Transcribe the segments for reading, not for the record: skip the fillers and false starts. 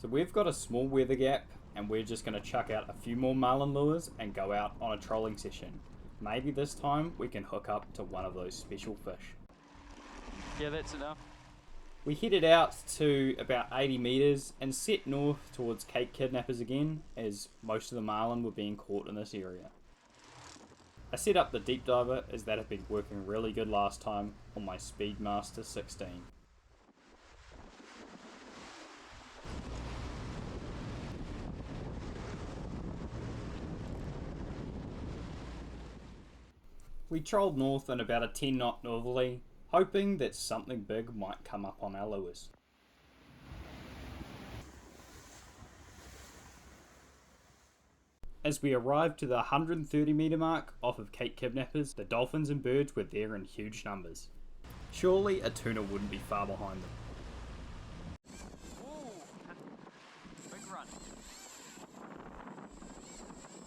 So we've got a small weather gap and we're just going to chuck out a few more marlin lures and go out on a trolling session. Maybe this time we can hook up to one of those special fish. Yeah, that's enough. We headed out to about 80 metres and set north towards Cape Kidnappers again, as most of the marlin were being caught in this area. I set up the deep diver as that had been working really good last time on my Speedmaster 16. We trolled north in about a 10 knot northerly, hoping that something big might come up on our lures. As we arrived to the 130 metre mark off of Cape Kidnappers, the dolphins and birds were there in huge numbers. Surely a tuna wouldn't be far behind them. Ooh, big run.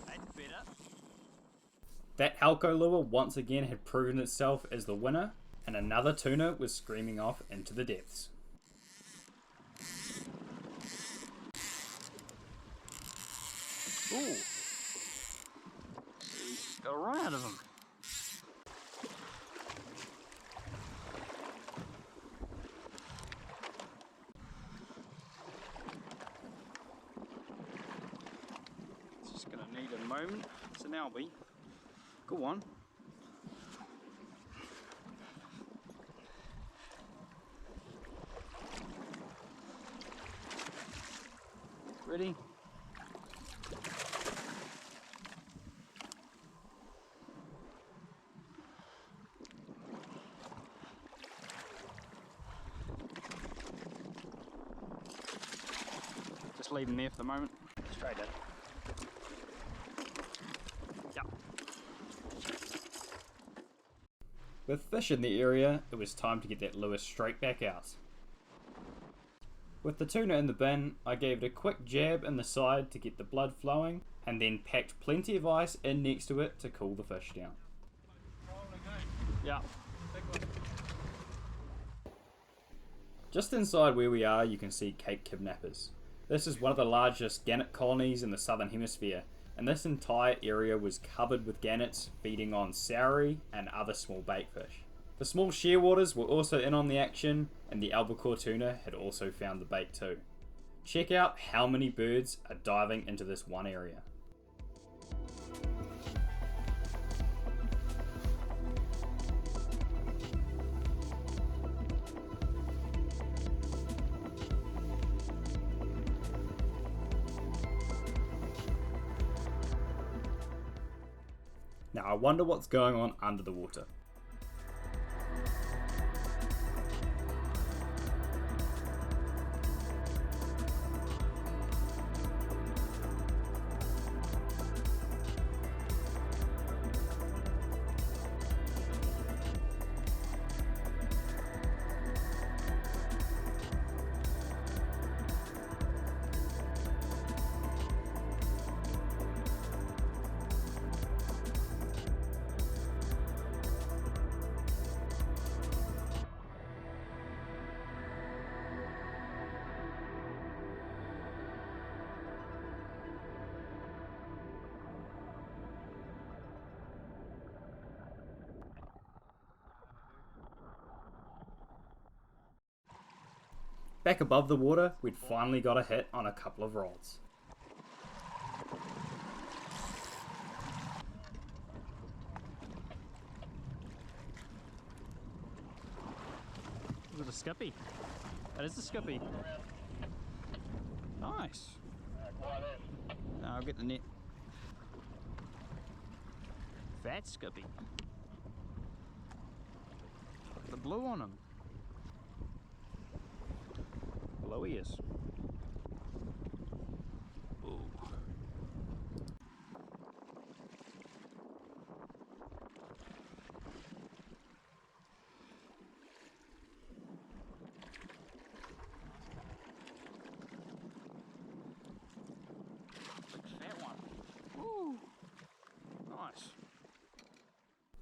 That's better. That Halco lure once again had proven itself as the winner, and another tuna was screaming off into the depths. Ooh. Got a run out of him. It's just gonna need a moment. It's an albie. Go on. Ready? Just leave him there for the moment. Straight in. Yep. With fish in the area, it was time to get that lure straight back out. With the tuna in the bin, I gave it a quick jab in the side to get the blood flowing, and then packed plenty of ice in next to it to cool the fish down. Yeah. Just inside where we are, you can see Cape Kidnappers. This is one of the largest gannet colonies in the southern hemisphere, and this entire area was covered with gannets feeding on saury and other small baitfish. The small shearwaters were also in on the action, and the albacore tuna had also found the bait too. Check out how many birds are diving into this one area. Now I wonder what's going on under the water. Back above the water, we'd finally got a hit on a couple of rods. Was it a skippy? That is a skippy. Nice. No, I'll get the net. Fat skippy. Look at the blue on him. Below he is. Ooh. Big fat one. Ooh. Nice.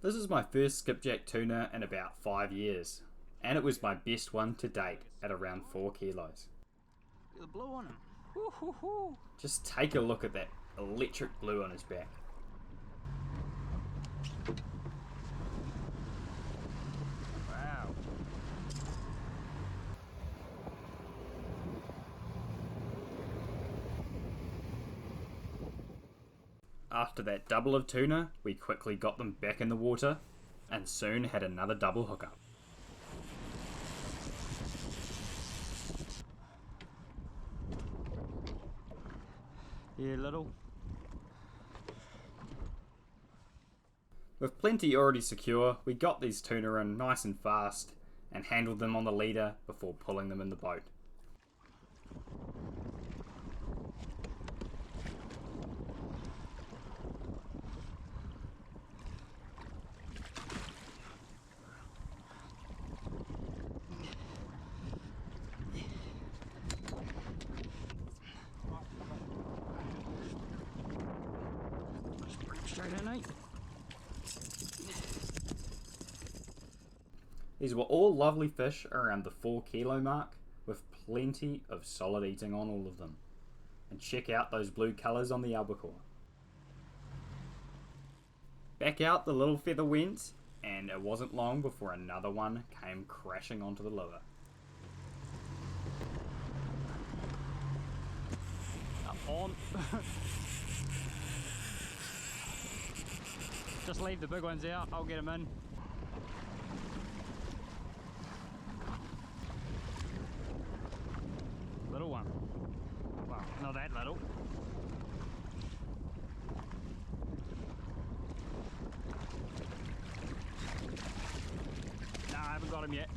This is my first skipjack tuna in about 5 years, and it was my best one to date at around 4 kilos. Look at the blue on him. Just take a look at that electric blue on his back. Wow. After that double of tuna, we quickly got them back in the water and soon had another double hookup. Yeah, little. With plenty already secure, we got these tuna in nice and fast and handled them on the leader before pulling them in the boat. Straight in, eh? These were all lovely fish around the 4 kilo mark with plenty of solid eating on all of them. And check out those blue colours on the albacore. Back out the little feather went, and it wasn't long before another one came crashing onto the lure. Up on. Just leave the big ones out, I'll get them in. Little one. Well, not that little. No, I haven't got him yet.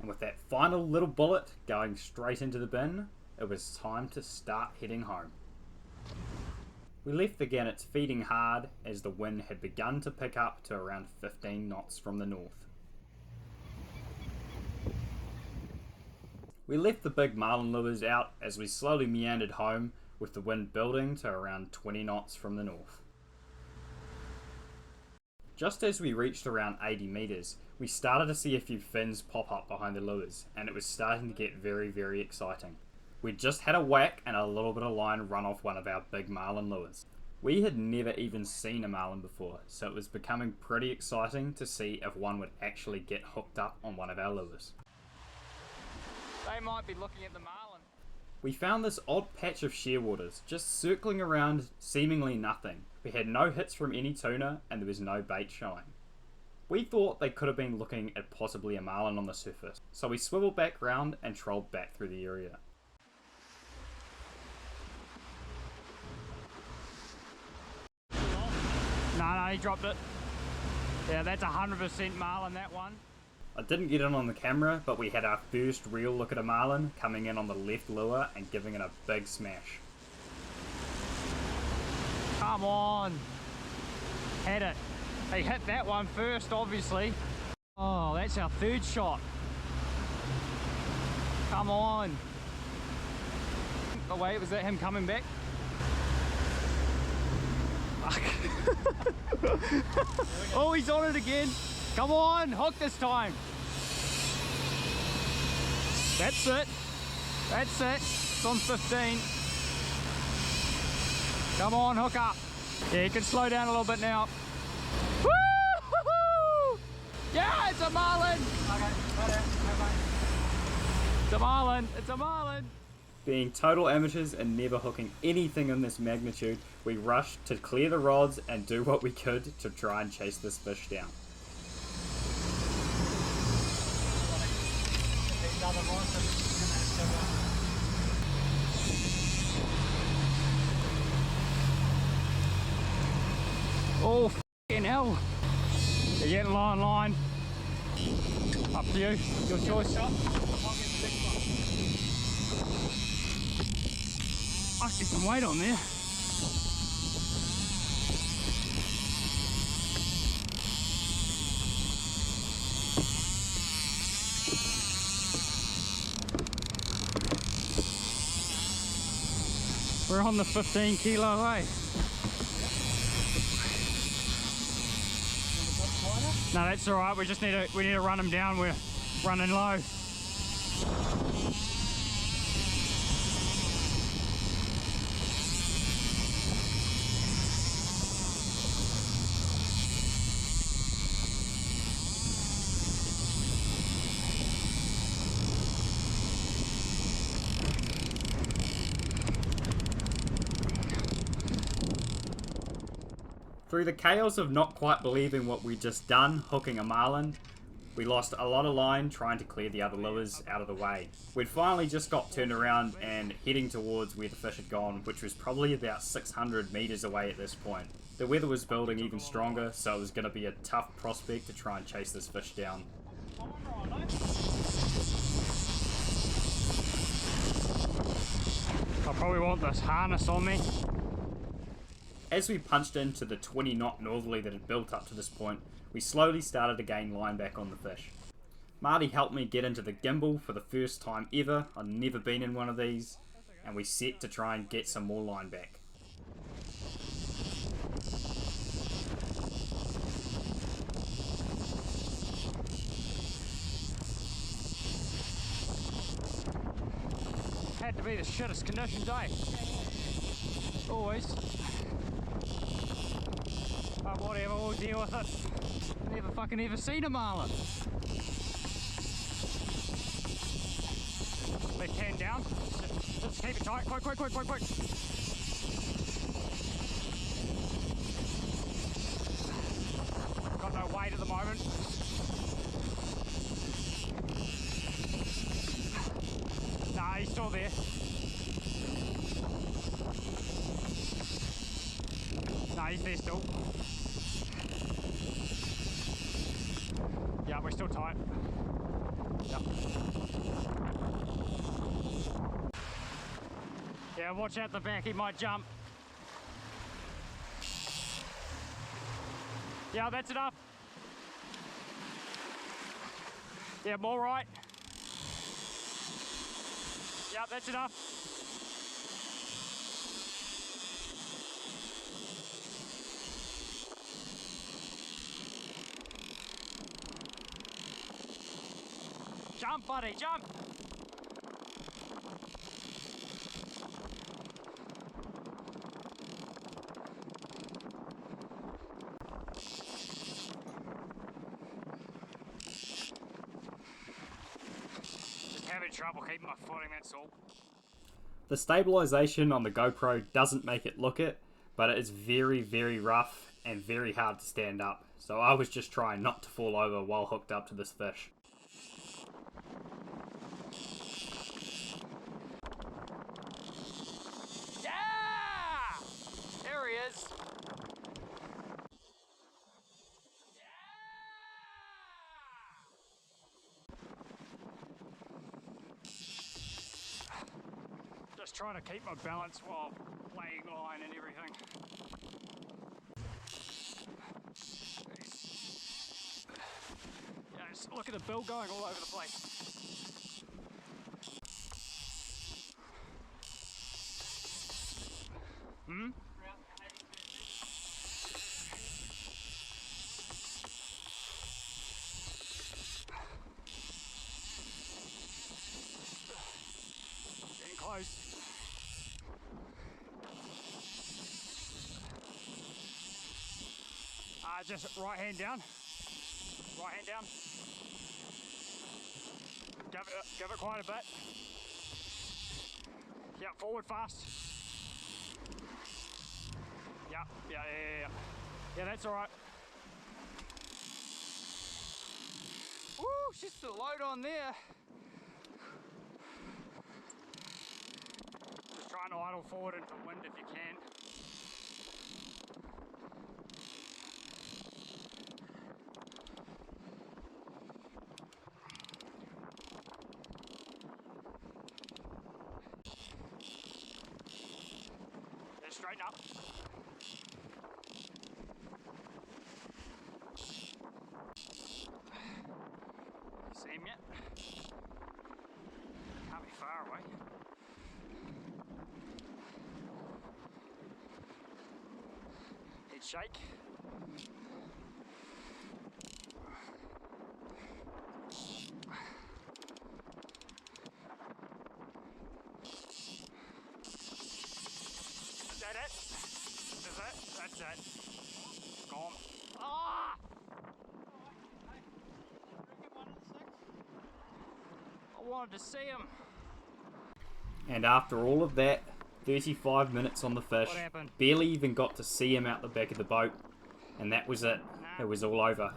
And with that final little bullet going straight into the bin, it was time to start heading home. We left the gannets feeding hard as the wind had begun to pick up to around 15 knots from the north. We left the big marlin lures out as we slowly meandered home with the wind building to around 20 knots from the north. Just as we reached around 80 metres, we started to see a few fins pop up behind the lures, and it was starting to get very, very exciting. We just had a whack and a little bit of line run off one of our big marlin lures. We had never even seen a marlin before, so it was becoming pretty exciting to see if one would actually get hooked up on one of our lures. They might be looking at the marlin. We found this odd patch of shearwaters, just circling around seemingly nothing. We had no hits from any tuna and there was no bait showing. We thought they could have been looking at possibly a marlin on the surface, so we swiveled back round and trolled back through the area. No, he dropped it. Yeah, that's 100% marlin, that one. I didn't get it on the camera, but we had our first real look at a marlin coming in on the left lure and giving it a big smash. Come on. Had it. He hit that one first, obviously. Oh, that's our third shot. Come on. Oh wait, was that him coming back? Oh, he's on it again. Come on, hook this time. That's it. That's it. It's on 15. Come on, hook up. Yeah, you can slow down a little bit now. Woo-hoo-hoo! Yeah, it's a marlin. Okay, it's a marlin. It's a marlin. Being total amateurs and never hooking anything in this magnitude, we rushed to clear the rods and do what we could to try and chase this fish down. Oh, f***ing hell. You're getting line. Up to you, your choice. I see some weight on there. We're on the 15 kilo, eh? No, that's all right. We need to run them down. We're running low. Through the chaos of not quite believing what we'd just done, hooking a marlin, we lost a lot of line trying to clear the other lures out of the way. We'd finally just got turned around and heading towards where the fish had gone, which was probably about 600 meters away at this point. The weather was building even stronger, so it was going to be a tough prospect to try and chase this fish down. I probably want this harness on me. As we punched into the 20 knot northerly that had built up to this point, we slowly started to gain line back on the fish. Marty helped me get into the gimbal for the first time ever. I'd never been in one of these, and we set to try and get some more line back. Had to be the shittest conditions, eh? Always. But whatever, we'll deal with it. Never fucking ever seen a marlin. Left hand down. Just keep it tight. Quick. Got no weight at the moment. Nah, he's still there. Nah, he's there still. Yeah, we're still tight. Yep. Yeah, watch out the back, he might jump. Yeah, that's enough. Yeah, more right. Yeah, that's enough. Jump, buddy, jump! Just having trouble keeping my footing, that's all. The stabilization on the GoPro doesn't make it look it, but it is very, very rough and very hard to stand up. So I was just trying not to fall over while hooked up to this fish. Yeah! There he is. Just trying to keep my balance while laying line and everything. Yeah, just look at the bill going all over the place. Hmm? Getting close. Just right hand down. Right hand down. Give it quite a bit. Yeah, forward fast. Yeah. Yeah, that's all right. Woo, just the load on there. Just trying to idle forward into wind if you can. Straighten up. See him yet? Can't be far away. Head shake. it. Gone. Ah! I wanted to see him. And after all of that, 35 minutes on the fish, What happened? barely even got to see him out the back of the boat, and that was it. It was all over.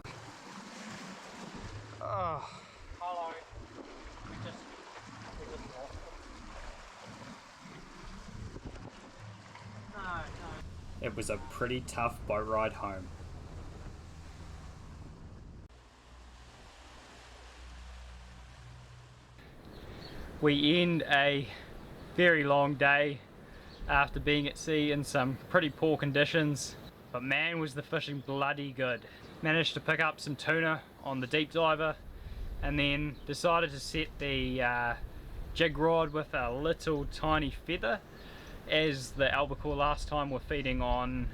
Oh. Hello. We just lost him. No. It was a pretty tough boat ride home. We end a very long day after being at sea in some pretty poor conditions, but man was the fishing bloody good. Managed to pick up some tuna on the deep diver, and then decided to set the jig rod with a little tiny feather, as the albacore last time were feeding on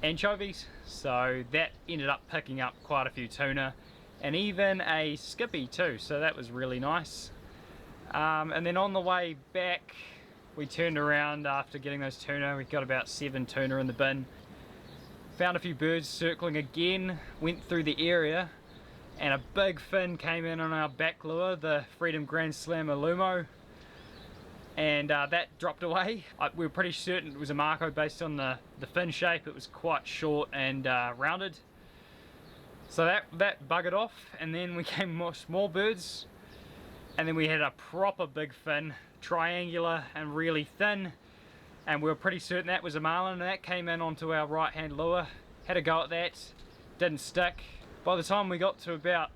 anchovies, so that ended up picking up quite a few tuna and even a skippy too, so that was really nice. And then on the way back we turned around after getting those tuna. We got about 7 tuna in the bin, found a few birds circling again, went through the area, and a big fin came in on our back lure, the Freedom Grand Slam Alumo, and that dropped away. We were pretty certain it was a Marco based on the fin shape. It was quite short and rounded, so that buggered off. And then we came more small birds, and then we had a proper big fin, triangular and really thin, and we were pretty certain that was a marlin, and that came in onto our right hand lure. Had a go at that, didn't stick. By the time we got to about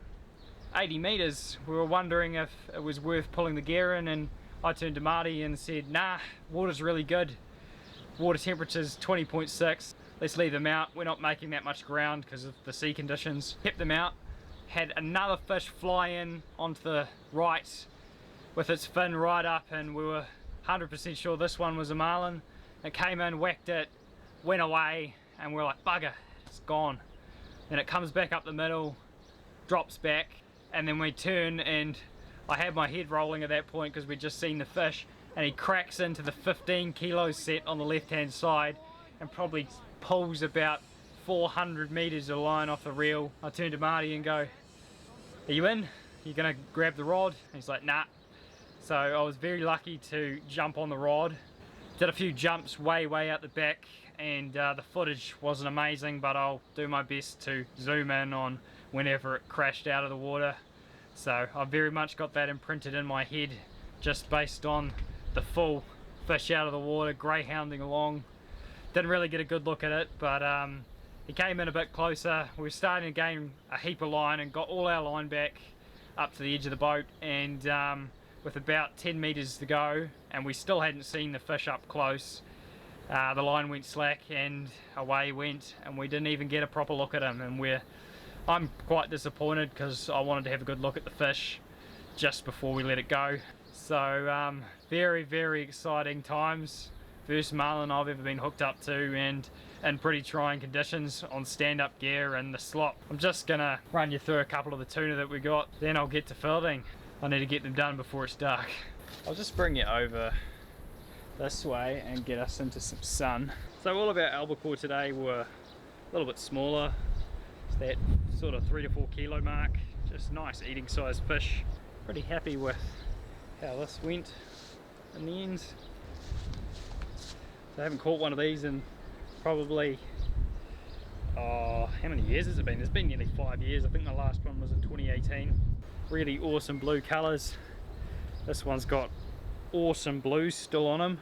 80 meters, we were wondering if it was worth pulling the gear in, and I turned to Marty and said, nah, water's really good. Water temperature's 20.6. Let's leave them out. We're not making that much ground because of the sea conditions. Kept them out. Had another fish fly in onto the right with its fin right up, and we were 100% sure this one was a marlin. It came in, whacked it, went away, and we're like, bugger, it's gone. Then it comes back up the middle, drops back, and then we turn, and I had my head rolling at that point because we'd just seen the fish, and he cracks into the 15 kilo set on the left hand side and probably pulls about 400 meters of line off the reel. I turned to Marty and go, are you in? Are you gonna grab the rod? And he's like, nah. So I was very lucky to jump on the rod. Did a few jumps way out the back, and the footage wasn't amazing, but I'll do my best to zoom in on whenever it crashed out of the water. So I've very much got that imprinted in my head, just based on the full fish out of the water, greyhounding along. Didn't really get a good look at it, but he came in a bit closer. We were starting to gain a heap of line and got all our line back up to the edge of the boat, and with about 10 meters to go, and we still hadn't seen the fish up close, the line went slack and away he went, and we didn't even get a proper look at him. And I'm quite disappointed because I wanted to have a good look at the fish just before we let it go. So very exciting times. First marlin I've ever been hooked up to, and in pretty trying conditions on stand-up gear and the slop. I'm just gonna run you through a couple of the tuna that we got, then I'll get to filleting. I need to get them done before it's dark. I'll just bring you over this way and get us into some sun. So all of our albacore today were a little bit smaller. It's that sort of 3 to 4 kilo mark. Just nice eating sized fish. Pretty happy with how this went in the end. So I haven't caught one of these in probably, how many years has it been? It's been nearly 5 years. I think the last one was in 2018. Really awesome blue colours. This one's got awesome blues still on him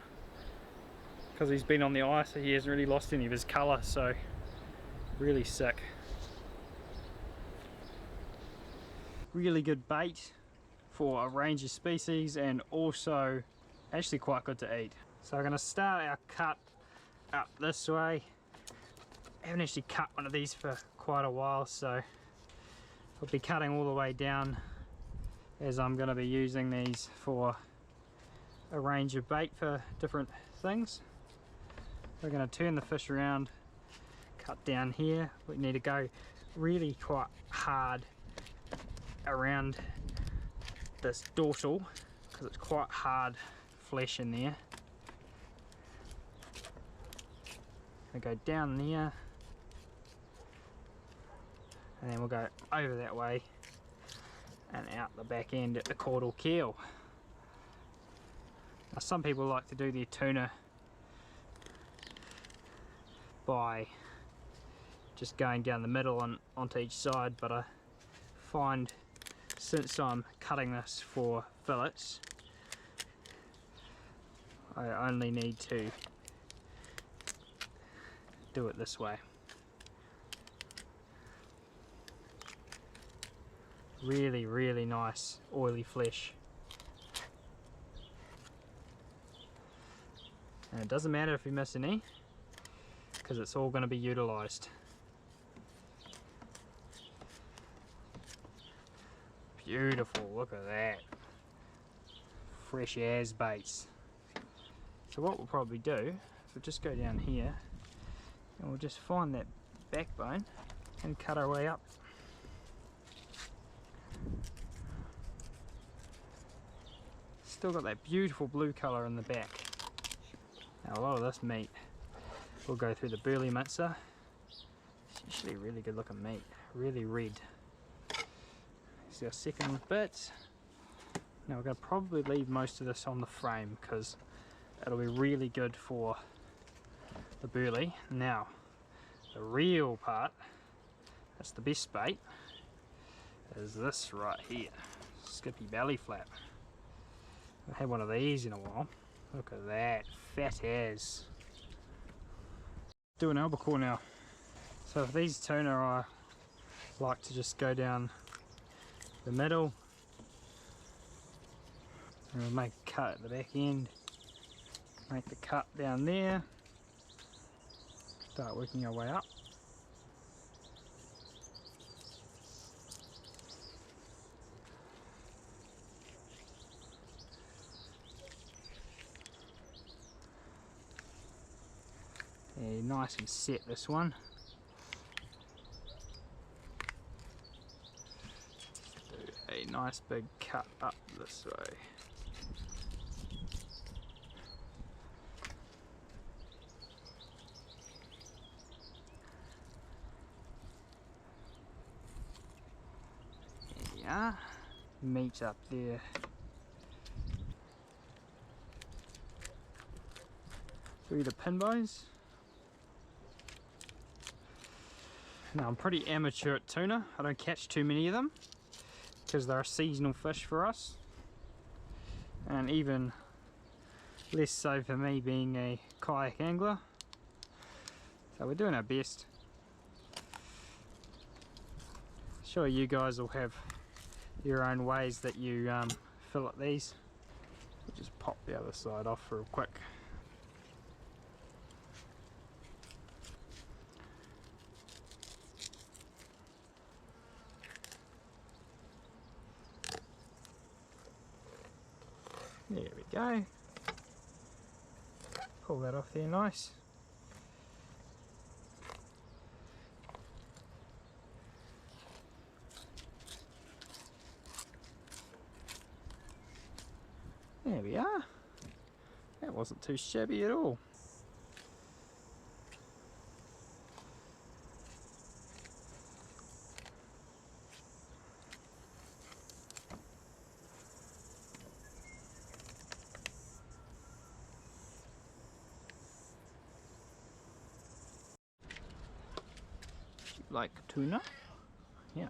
because he's been on the ice, so he hasn't really lost any of his colour, so really sick. Really good bait for a range of species, and also actually quite good to eat. So I'm going to start our cut up this way. I haven't actually cut one of these for quite a while, so I'll be cutting all the way down, as I'm going to be using these for a range of bait for different things. We're going to turn the fish around, cut down here. We need to go really quite hard around this dorsal because it's quite hard flesh in there. We'll go down there, and then we'll go over that way and out the back end at the caudal keel. Now some people like to do their tuna by just going down the middle and onto each side, but I find since I'm cutting this for fillets, I only need to do it this way. Really, really nice oily flesh. And it doesn't matter if you miss any, because it's all going to be utilised. Beautiful, look at that. Fresh as baits. So what we'll probably do is we'll just go down here and we'll just find that backbone and cut our way up. Still got that beautiful blue colour in the back. Now a lot of this meat will go through the burley mincer. It's usually really good looking meat, really red. This is our second bit. Now we're going to probably leave most of this on the frame because it'll be really good for the burley. Now the real part, that's the best bait, is this right here, skippy belly flap. I haven't had one of these in a while. Look at that, fat as. Do an albacore now. So for these tuna, I like to just go down the middle and we'll make a cut at the back end. Make the cut down there. Start working our way up. Yeah, nice and set this one. Do a nice big cut up this way. There we are. Meat up there. Through the pin bows. Now I'm pretty amateur at tuna. I don't catch too many of them because they're a seasonal fish for us, and even less so for me being a kayak angler. So we're doing our best. Sure, you guys will have your own ways that you fillet these. We'll just pop the other side off real quick. There we go. Pull that off there nice. There we are. That wasn't too shabby at all. Like tuna? Yeah.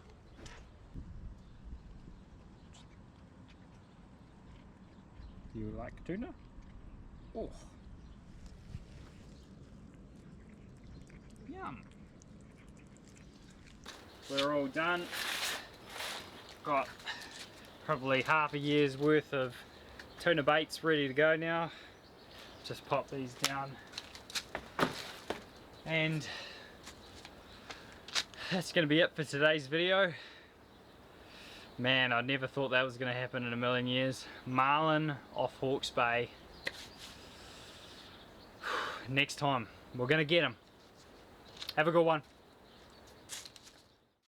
Do you like tuna? Oh. Yum. We're all done. Got probably half a year's worth of tuna baits ready to go now. Just pop these down. And that's going to be it for today's video. Man, I never thought that was going to happen in a million years. Marlin off Hawke's Bay. Next time, we're going to get him. Have a good one.